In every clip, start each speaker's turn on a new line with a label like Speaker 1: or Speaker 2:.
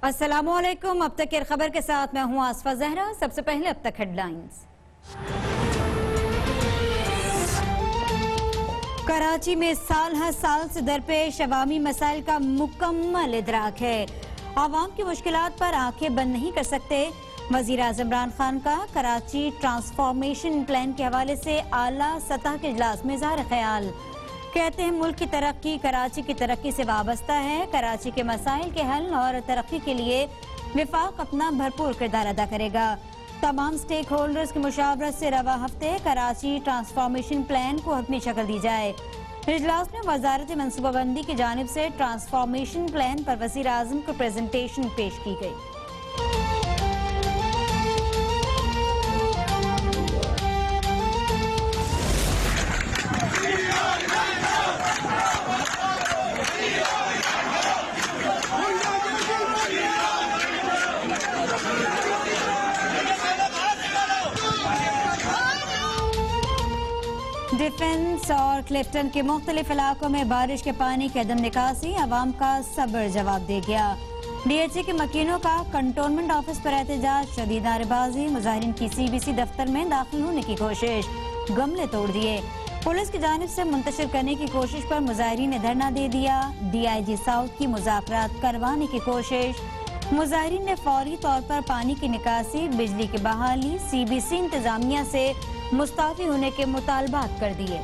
Speaker 1: अस्सलामुअलैकुम। अब तक की खबर के साथ मैं हूं आसफा जहरा। सबसे पहले अब तक हेडलाइंस। कराची में साल हर साल से दरपेश अवामी मसाइल का मुकम्मल इदराक है। आवाम की मुश्किलात पर आंखें बंद नहीं कर सकते। वजीर आज़म इमरान खान का कराची ट्रांसफॉर्मेशन प्लान के हवाले से आला सतह के इजलास में इज़हार ख्याल। कहते हैं मुल्क की तरक्की कराची की तरक्की से वाबस्ता है। कराची के मसाइल के हल और तरक्की के लिए विफाक अपना भरपूर किरदार अदा करेगा। तमाम स्टेक होल्डर्स की मुशावरत से रवा हफ्ते कराची ट्रांसफॉर्मेशन प्लान को हतमी शक्ल दी जाए। इजलास में वजारत मनसूबाबंदी की जानिब से ट्रांसफॉर्मेशन प्लान पर वज़ीर आज़म को प्रेजेंटेशन पेश की गई। डिफेंस और क्लिफ्टन के मुख्तलिफ इलाकों में बारिश के पानी की अदम निकासी अवाम का सब्र जवाब दे गया। DHA के मकीनों का कंटोनमेंट ऑफिस पर एहतजाज, शदीद नारेबाजी, मुजाहिरीन की CBC दफ्तर में दाखिल होने की कोशिश, गमले तोड़ दिए। पुलिस की जानिब से मुंतशिर करने की कोशिश पर मुजाहिरीन ने धरना दे दिया। DIG साउथ की मुज़ाकरात करवाने की कोशिश, मुजाहिरीन ने फौरी तौर पर पानी की निकासी, बिजली की बहाली, CBC इंतजामिया से मुस्ताफी होने के मुतालबात कर दिए।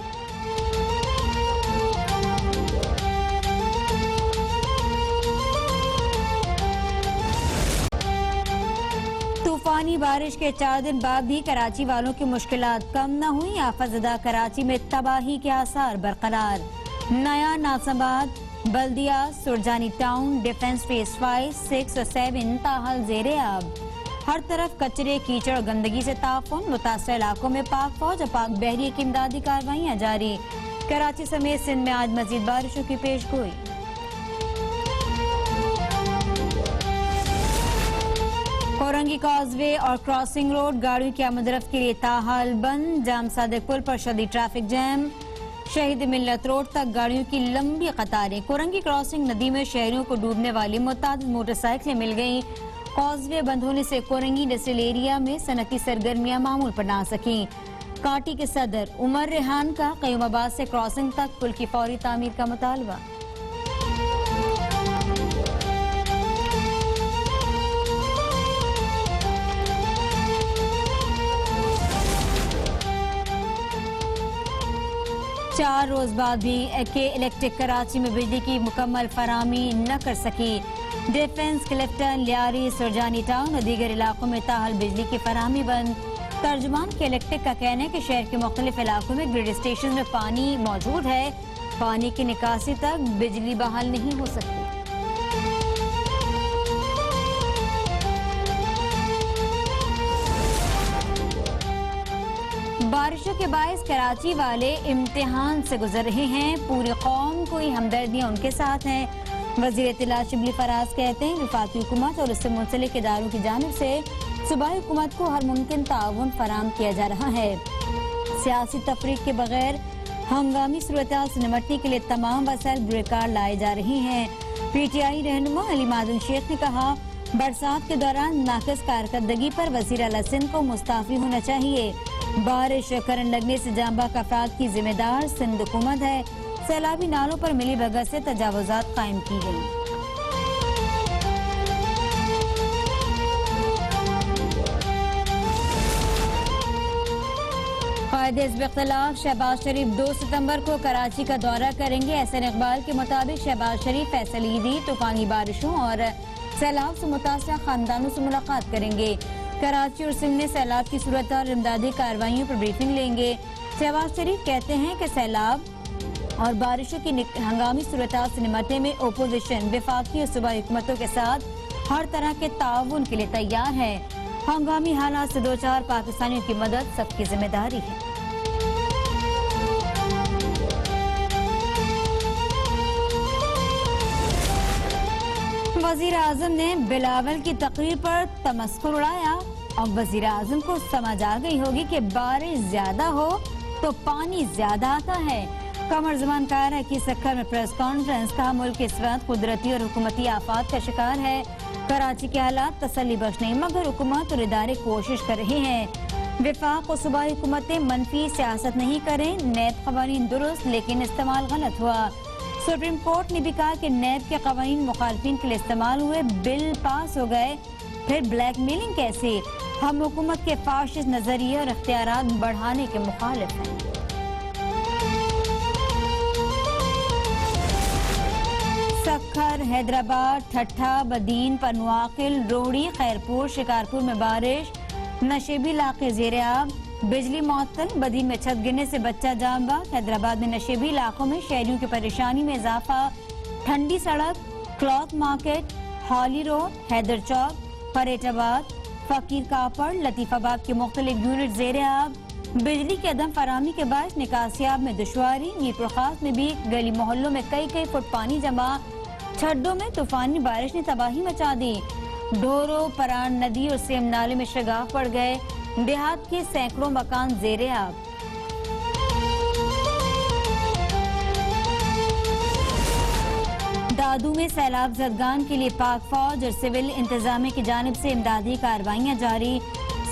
Speaker 1: तूफानी बारिश के 4 दिन बाद भी कराची वालों की मुश्किलात कम न हुई। आफतज़दा कराची में तबाही के आसार बरकरार। नया नासबाद, बल्दिया, सुरजानी टाउन, डिफेंस फेज 5, 6 और 7 ताहाल ज़ेरे आब। हर तरफ कचरे, कीचड़ और गंदगी से ताफुन। मुतासर इलाकों में पाक फौज और पाक बहरिया की इमदादी कार्रवाइयाँ जारी। कराची समेत सिंध में आज मजीद बारिशों की पेशगोई। कोरंगी कॉजवे और क्रॉसिंग रोड गाड़ियों की आमदरफ्त के लिए ताहाल बंद। जाम सादिक पुल पर शदीद ट्रैफिक जैम। शहीद मिल्लत रोड तक गाड़ियों की लंबी कतारें। कोरंगी क्रॉसिंग नदी में शहरियों को डूबने वाली मुतादिद मोटरसाइकिलें मिल गईं। कॉजवे बंद होने से कोरंगी इंडस्ट्रियल एरिया में सनती सरगर्मियां मामूल पर ना सकी। काटी के सदर उमर रेहान का क़यूमाबाद से क्रॉसिंग तक पुल की फौरी तामीर का मुतालबा। चार रोज बाद भी इलेक्ट्रिक कराची में बिजली की मुकम्मल फराहमी न कर सकी। डिफेंस, क्लिफ्टन, लियारी, सुरजानी टाउन और दीगर इलाकों में ताहाल बिजली की फराहमी बंद। तर्जमान के इलेक्ट्रिक का कहना है कि शहर के मुख्तलिफ इलाकों में ग्रिड स्टेशन में पानी मौजूद है। पानी की निकासी तक बिजली बहाल नहीं हो सकती। बारिशों के बायस कराची वाले इम्तिहान से गुजर रहे हैं। पूरी कौम को ही हमदर्दियां उनके साथ हैं। वज़ीर इत्तलात शिबली फराज कहते हैं वफाकी हुकूमत और उससे मुंसलिक इदारों की जानिब से सूबाई हुकूमत को हर मुमकिन ताउन फराहम किया जा रहा है। सियासी तफरीक के बगैर हंगामी सूरत-ए-हाल से निपटने के लिए तमाम वसाइल बेकार लाए जा रहे हैं। PTI रहनुमा अली मादन शेख ने कहा बरसात के दौरान नाक़िस कारकर्दगी पर वज़ीर आला सिंध को मुस्ताफी होना चाहिए। बारिश करंट लगने से जांबाक अफराद की जिम्मेदार सिंध हुकूमत है। सैलाबी नालों पर मिली भगत से तजावुजात कायम की गई। कायदे हिज़्ब इख्तिलाफ शहबाज शरीफ 2 सितंबर को कराची का दौरा करेंगे। एहसन इकबाल के मुताबिक शहबाज शरीफ फैसल ईदी, तूफानी बारिशों और सैलाब से मुतासर खानदानों से मुलाकात करेंगे। कराची और सिंध में सैलाब की सूरत और इमदादी कार्रवाइयों पर ब्रीफिंग लेंगे। शहबाज शरीफ कहते हैं कि सैलाब और बारिशों की हंगामी सूरत-ए-हाल से निपटने में ओपोजिशन वफाकी और सूबाई हुकूमतों के साथ हर तरह के ताउन के लिए तैयार है। हंगामी हालात से 2-4 पाकिस्तानियों की मदद सबकी जिम्मेदारी है। वज़ीर आज़म ने बिलावल की तकरीर पर तमस्खुर उड़ाया। और वज़ीर आज़म को समझ आ गई होगी कि बारिश ज्यादा हो तो पानी ज्यादा आता है। कमर ज़मान कार है कि सक्खर में प्रेस कॉन्फ्रेंस। कहा मुल्क इस वक्त कुदरती और हुकूमती आफात का शिकार है। कराची के हालात तसल्ली बख्श नहीं, मगर हुकूमत और इदारे कोशिश कर रहे हैं। वफाक और सूबाई हुकूमतें मनफी सियासत नहीं करें, नैब कवानीन दुरुस्त लेकिन इस्तेमाल गलत हुआ। सुप्रीम कोर्ट ने भी कहा कि नैब के कवानीन मुखालफिन के लिए इस्तेमाल हुए, बिल पास हो गए, फिर ब्लैक मेलिंग कैसे? हम हुकूमत के फाशिस्ट नजरिए और इख्तियारात बढ़ाने के मुखालिफ हैं। सक्खर, हैदराबाद, ठट्ठा, बदीन, पनवाकिल, रोहड़ी, खैरपुर, शिकारपुर में बारिश, नशेबी इलाके ज़ेर-ए-आब, बिजली मुअत्तल, बदीन में छत गिरने से बच्चा जान बाग। हैदराबाद में नशेबी इलाकों में शहरियों की परेशानी में इजाफा, ठंडी सड़क, क्लॉथ मार्केट, हॉली रोड, हैदर चौक, फरेटाबाद, फकीर कापड़, लतीफाबाद के मुख्तलिफ यूनिट ज़ेर-ए-आब। बिजली की अदम फराहमी के बायस निकासियाब में दुश्वारी, मीरपुर खास में भी गली मोहल्लों में कई फुट पानी जमा। छड्डों में तूफानी बारिश ने तबाही मचा दी, ढोरो, परान नदी और सेम नाले में शगाफ पड़ गए, देहात के सैकड़ों मकान ज़ेर-ए-आब। दादू में सैलाब ज़दगान के लिए पाक फौज और सिविल इंतजामिया की जानिब से इमदादी कार्रवाइयाँ जारी।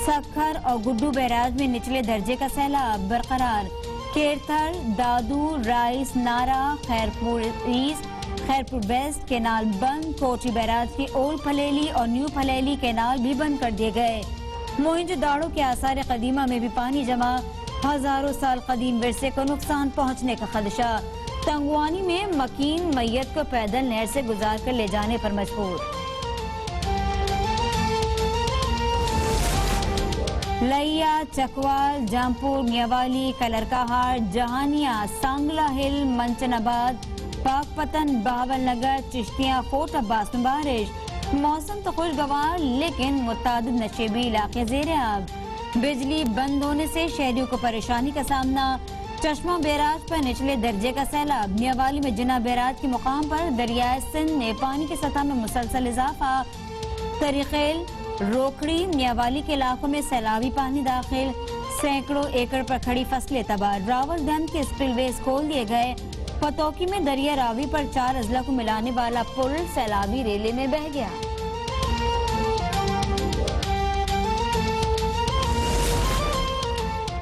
Speaker 1: सक्खर और गुड्डू बैराज में निचले दर्जे का सैलाब बरकरार। केरथर, Dadu, Rice, Nara, Khairpur east, Khairpur west canal बंद। कोची बैराज की ओल्ड फलेली और न्यू फलेली केनाल भी बंद कर दिए गए। मोइंजोदाड़ो के आसार कदीमा में भी पानी जमा, हजारों साल कदीम विरसे को नुकसान पहुंचने का खदशा। तंगवानी में मकीन मैयत को पैदल नहर से गुजार कर ले जाने पर मजबूर। लैया, चकवाल, जामपुर, मियावाली, कलरकाहाट, जहानिया, सांगला हिल, मंचनाबाद, पाकपतन, बहावल नगर, चिश्तिया, कोट अब्बास में बारिश। मौसम तो खुशगवार लेकिन मुतादिद नशेबी इलाके ज़ेर-ए-आब। बिजली बंद होने से शहरियों को परेशानी का सामना। चश्मा बैराज पर निचले दर्जे का सैलाब। मियावाली में जिना बैराज के मुकाम पर दरियाए सिंध में पानी की सतह में मुसलसल इजाफा। तरीखेल, रोकड़ी, मियावाली के इलाकों में सैलाबी पानी दाखिल, सैकड़ों एकड़ पर खड़ी फसलें तबाह। रावल डैम के स्पिलवेज खोल दिए गए। पतौकी में दरिया रावी पर 4 अजला को मिलाने वाला पुल सैलाबी रेले में बह गया।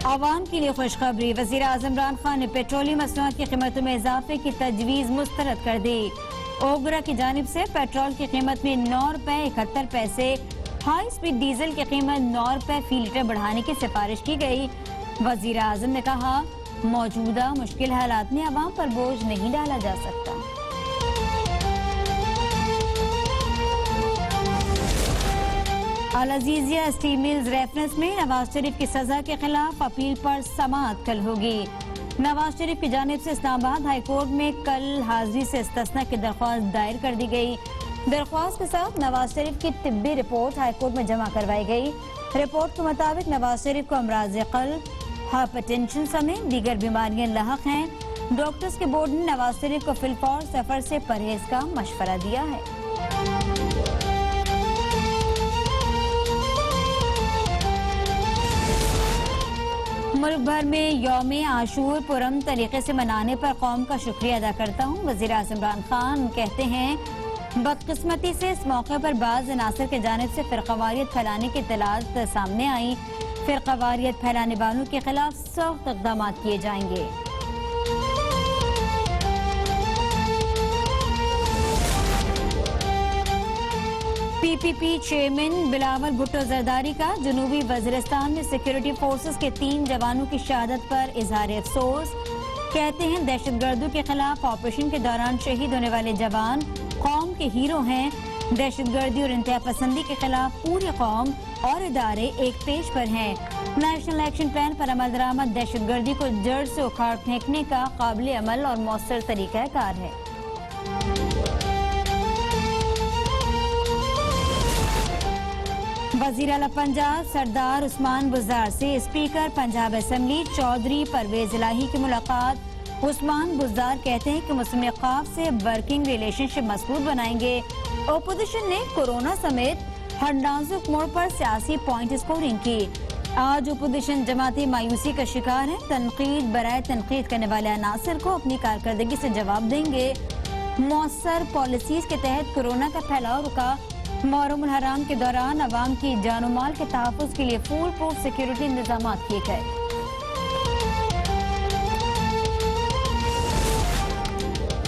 Speaker 1: आवाम के लिए खुशखबरी, वज़ीर आज़म इमरान खान ने पेट्रोलियम मसनूआत की कीमतों में इजाफे की तजवीज़ मुस्तरद कर दी। ओगरा की जानिब से पेट्रोल की कीमत में 9 रुपए 71 पैसे, हाई स्पीड डीजल की कीमत 9 रुपए फी लीटर बढ़ाने की सिफारिश की गई। वज़ीर आज़म ने कहा, मौजूदा मुश्किल हालात में अवाम पर बोझ नहीं डाला जा सकता। अल-अज़ीज़िया स्टील मिल्स रेफरेंस में नवाज शरीफ की सजा के खिलाफ अपील पर समाअत कल होगी। नवाज शरीफ की जानिब से इस्लामाबाद हाई कोर्ट में कल हाजिरी से इस्तिस्ना की दरख्वास्त दायर कर दी गई। दरख्वास्त के साथ नवाज शरीफ की तिब्बी रिपोर्ट हाई कोर्ट में जमा करवाई गई। रिपोर्ट के मुताबिक नवाज शरीफ को अमराज़ क़ल्ब, हाइपरटेंशन समेत दीगर बीमारियां लाहक हैं। डॉक्टर्स के बोर्ड ने नवाज शरीफ को फिलफौर सफर से परहेज का मशवरा दिया है। मुल्क भर में यौम आशूर पुरम तरीके से मनाने पर कौम का शुक्रिया अदा करता हूँ। वज़ीर आज़म इमरान खान कहते हैं, बदकिस्मती से इस मौके पर बाज़ अनासर के जानिब से फ़िरक़ावारियत फैलाने की इत्तलात सामने आई। फ़िरक़ावारियत फैलाने वालों के खिलाफ सख्त इक़दाम किए जाएंगे। PPP चेयरमैन बिलावल भुट्टो जरदारी का जनूबी वज़ीरिस्तान में सिक्योरिटी फोर्सेस के 3 जवानों की शहादत पर इजहार अफसोस। कहते हैं, दहशतगर्दों के खिलाफ ऑपरेशन के दौरान शहीद होने वाले जवान कौम के हीरो हैं। दहशतगर्दी और इंतहा पसंदी के खिलाफ पूरी कौम और इदारे एक पेज पर हैं। नेशनल एक्शन प्लान पर अमल दरामद दहशतगर्दी को जड़ से उखाड़ फेंकने का काबिल अमल और मौसर तरीक़ाकार है। वज़ीर आला पंजाब सरदार उस्मान बुज़दार से स्पीकर पंजाब असेंबली चौधरी परवेज इलाही की मुलाकात। उस्मान बुज़दार कहते हैं कि मुस्लिम क़ाफ से वर्किंग रिलेशनशिप मजबूत बनाएंगे। ओपोजिशन ने कोरोना समेत हर नाजुक मोड़ पर सियासी पॉइंट स्कोरिंग की। आज ओपोजिशन जमाती मायूसी का शिकार है। तनकीद बराए तनकीद करने वाले अनासर को अपनी कारकर्दगी से जवाब देंगे। मौसर पॉलिसीज के तहत कोरोना का फैलाव रुका। मुहर्रम हराम के दौरान अवाम की जान माल के तहफ़्फ़ुज़ के लिए फुल प्रूफ सिक्योरिटी इंतजाम किए गए।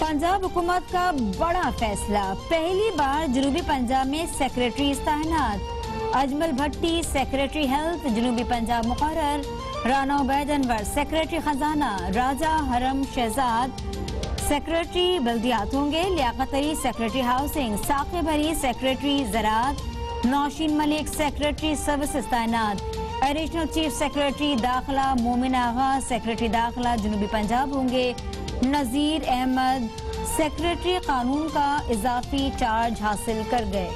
Speaker 1: पंजाब हुकूमत का बड़ा फैसला, पहली बार जनूबी पंजाब में सेक्रेटरी तैनात। अजमल भट्टी सेक्रेटरी हेल्थ जनूबी पंजाब मुकर्रर। राना उबैद अनवर सेक्रेटरी खजाना। राजा हरम शहजाद सेक्रेटरी बल्दियात होंगे। Liaquat Ali secretary housing. Saqib Ali secretary ज़राअत। नौशीन मलिक सेक्रेटरी सर्विसेज तैनात। एडिशनल चीफ सेक्रेटरी दाखिला मोमिन आगा सेक्रेटरी दाखिला जनूबी पंजाब होंगे। नज़ीर अहमद सेक्रेटरी कानून का इजाफी चार्ज हासिल कर गए।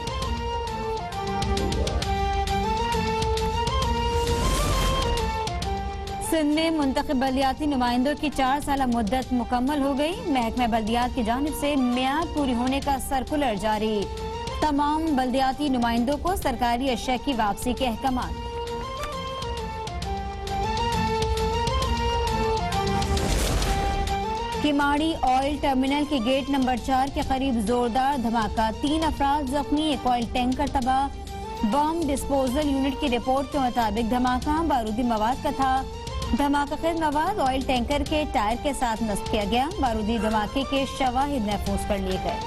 Speaker 1: सिंध में मुंतखब बल्दियाती नुमाइंदों की 4 साल मुद्दत मुकम्मल हो गई। महकमा बल्दियात की जानिब से मियाद पूरी होने का सर्कुलर जारी। तमाम बल्दियाती नुमाइंदों को सरकारी अशिया की वापसी के अहकाम। किमाड़ी ऑयल टर्मिनल के गेट नंबर 4 के करीब जोरदार धमाका, 3 अफराद जख्मी, एक ऑयल टैंकर तबाह। बम डिस्पोजल यूनिट की रिपोर्ट के मुताबिक धमाका बारूदी मवाद का था। धमाका खेज मवाद ऑयल टैंकर के टायर के साथ नस्ब किया गया। बारूदी धमाके के शवाहिद महफूज कर लिए गए।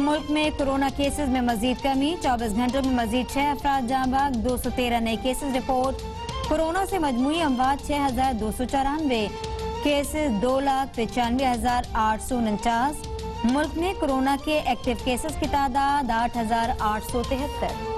Speaker 1: मुल्क में कोरोना केसेस में मजीद कमी, 24 घंटों में मजीद 6 अफराद जाँ बाग, 213 नए केसेस रिपोर्ट। कोरोना से मजमूई अमवात 6294, केसेस 2,95,849। मुल्क में कोरोना के एक्टिव केसेस की तादाद 8,873।